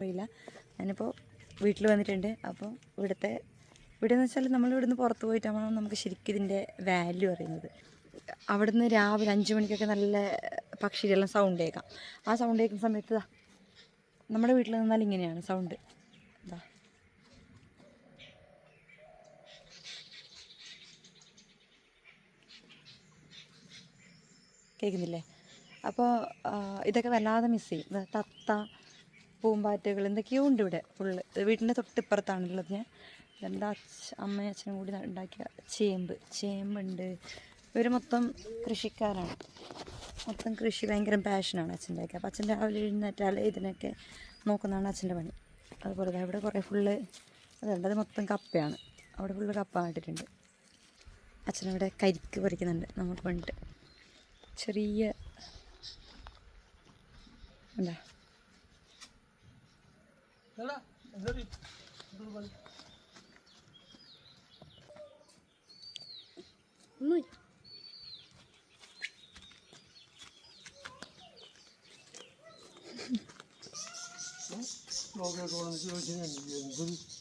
അറിയില്ല. ഞാനിപ്പോൾ വീട്ടിൽ വന്നിട്ടുണ്ട്. അപ്പോൾ ഇവിടെ എന്ന് വെച്ചാൽ നമ്മളിവിടുന്ന് പുറത്ത് പോയിട്ടാണ് നമുക്ക് ശരിക്കും ഇതിൻ്റെ വാല്യൂ അറിയുന്നത്. അവിടുന്ന് രാവിലെ 5 മണിക്കൊക്കെ നല്ല പക്ഷികളെല്ലാം സൗണ്ട് കേൾക്കാം. ആ സൗണ്ട് കേൾക്കുന്ന സമയത്ത് നമ്മുടെ വീട്ടിൽ നിന്നാൽ ഇങ്ങനെയാണ് സൗണ്ട്. ഇതാ കേൾക്കുന്നില്ലേ? അപ്പോൾ ഇതൊക്കെ വല്ലാതെ മിസ് ചെയ്യും. തത്ത, പൂമ്പാറ്റകൾ എന്തൊക്കെയോ ഉണ്ട് ഇവിടെ ഫുള്ള്. വീട്ടിൻ്റെ തൊട്ടിപ്പുറത്താണുള്ളത്. ഞാൻ ഇതെൻ്റെ അമ്മയും അച്ഛനും കൂടി ഉണ്ടാക്കിയ ചേമ്പുണ്ട്. ഇവർ മൊത്തം കൃഷിക്കാരാണ്. മൊത്തം കൃഷി ഭയങ്കര പാഷനാണ് അച്ഛൻ്റെ ഒക്കെ. അപ്പോൾ അച്ഛൻ രാവിലെ എഴുന്നേറ്റാൽ ഇതിനൊക്കെ നോക്കുന്നതാണ് അച്ഛൻ്റെ പണി. അതുപോലെ ഇവിടെ കുറേ ഫുള്ള് അതുണ്ട്. അത് മൊത്തം കപ്പയാണ്. അവിടെ ഫുള്ള് കപ്പ നട്ടിട്ടുണ്ട്. അച്ഛനവിടെ കരിക്ക് പറിക്കുന്നുണ്ട് നമുക്ക് വേണ്ടിയിട്ട്. ചെറിയ എന്താ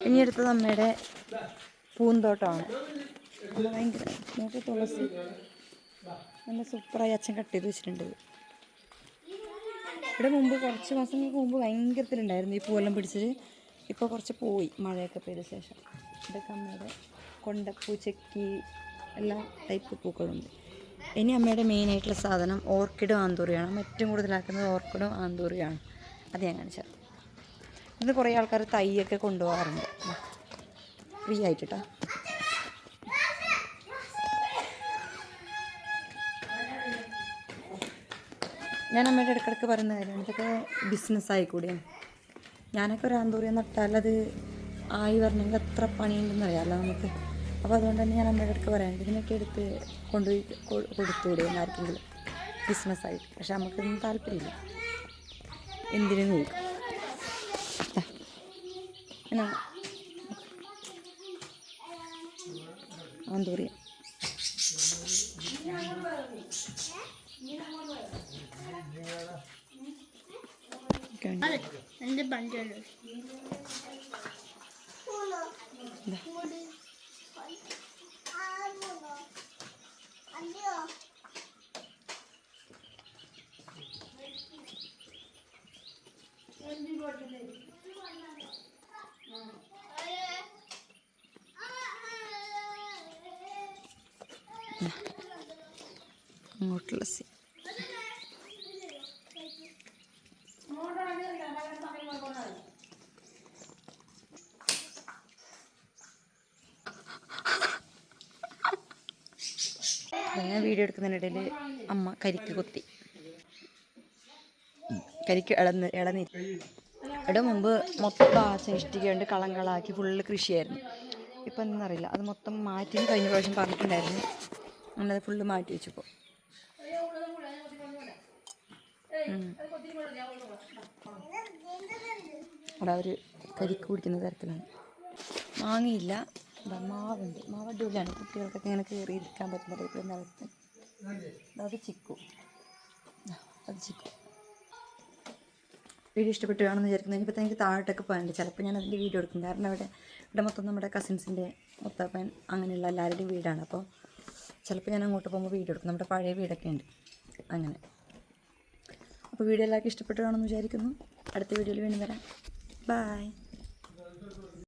ഇനി അടുത്തത് അമ്മയുടെ പൂന്തോട്ടമാണ്. ഭയങ്കര നോക്കി തുളസി നല്ല സൂപ്പറായി അച്ഛൻ കട്ട് ചെയ്ത് വെച്ചിട്ടുണ്ട്. ഇവിടെ മുമ്പ് കുറച്ച് മാസങ്ങൾക്ക് മുമ്പ് ഭയങ്കരത്തിലുണ്ടായിരുന്നു ഈ പൂവെല്ലാം പിടിച്ചത്. ഇപ്പോൾ കുറച്ച് പോയി മഴയൊക്കെ പെയ്ത ശേഷം. ഇതൊക്കെ അമ്മയുടെ കൊണ്ടപ്പൂ, ചെക്കി എല്ലാ ടൈപ്പ് പൂക്കളുണ്ട്. ഇനി അമ്മയുടെ മെയിനായിട്ടുള്ള സാധനം ഓർക്കിഡും ആന്തൂറിയാണ്. അമ്മ ഏറ്റവും കൂടുതലാക്കുന്നത് ഓർക്കിഡും ആന്തൂറിയാണ്. അത് ഞാൻ കാണിച്ചത്. ഇത് കുറേ ആൾക്കാർ തൈയൊക്കെ കൊണ്ടുപോകാറുണ്ട് ഫ്രീ ആയിട്ടാ. ഞാൻ അമ്മയുടെ ഇടയ്ക്കിടയ്ക്ക് പറയുന്ന കാര്യമാണ്, ഇതൊക്കെ ബിസിനസ്സായിക്കൂടിയാണ്. ഞാനൊക്കെ ഒരു ആന്തൂറിയം നട്ടാൽ അത് ആയി വരണമെങ്കിൽ എത്ര പണിയുണ്ടെന്ന് അറിയാമല്ലോ നമുക്ക്. അപ്പോൾ അതുകൊണ്ട് തന്നെ ഞാൻ അമ്മയുടെ അടുത്ത് പറയാനുണ്ട്, ഇതിനൊക്കെ എടുത്ത് കൊണ്ടുപോയി കൊടുത്തുകൂടെ ആർക്കെങ്കിലും ബിസിനസ്സായിട്ട്. പക്ഷെ നമുക്കൊന്നും താല്പര്യമില്ല. എന്തിനും നോക്കും എന്നാ ആന്തൂറിയം. അങ്ങോട്ടുള്ള സി ഞാൻ വീഡിയോ എടുക്കുന്നതിനിടയിൽ അമ്മ കരിക്ക് കൊത്തി. കരിക്ക് ഇളനീര് ഇവിടെ മുമ്പ് മൊത്തം ഇഷ്ടികയുണ്ട് കളങ്ങളാക്കി ഫുള്ള് കൃഷിയായിരുന്നു. ഇപ്പം എന്നറിയില്ല, അത് മൊത്തം മാറ്റി കഴിഞ്ഞ പ്രാവശ്യം പറഞ്ഞിട്ടുണ്ടായിരുന്നു. നമ്മളത് ഫുള്ള് മാറ്റി വെച്ചപ്പോൾ അവിടെ അവർ കരിക്ക് കുടിക്കുന്ന തരത്തിലാണ്. മാങ്ങയില്ല, മാവുണ്ട്. മാവ് അടിപൊളിയാണ്. കുട്ടികൾക്കൊക്കെ ഇങ്ങനെ കയറിയിരിക്കാൻ പറ്റുന്ന ടൈപ്പിൽ നിലത്ത്. അത് ചിക്കു. വീഡിയോ ഇഷ്ടപ്പെട്ടു കാണുമെന്ന് വിചാരിക്കുന്നു. ഇനിയിപ്പോൾ എനിക്ക് താഴോട്ടൊക്കെ പോകാനുണ്ട്. ചിലപ്പോൾ ഞാൻ അതിൻ്റെ വീഡിയോ എടുക്കും. കാരണം ഇവിടെ മൊത്തം നമ്മുടെ കസിൻസിൻ്റെ മുത്തപ്പൻ അങ്ങനെയുള്ള എല്ലാവരുടെയും വീടാണ്. അപ്പോൾ ചിലപ്പോൾ ഞാൻ അങ്ങോട്ട് പോകുമ്പോൾ വീഡിയോ എടുക്കും. നമ്മുടെ പഴയ വീടൊക്കെ ഉണ്ട് അങ്ങനെ. അപ്പോൾ വീഡിയോ എല്ലാവർക്കും ഇഷ്ടപ്പെട്ടു കാണുമെന്ന് വിചാരിക്കുന്നു. അടുത്ത വീഡിയോയിൽ വീണ്ടും വരാം. ബൈ.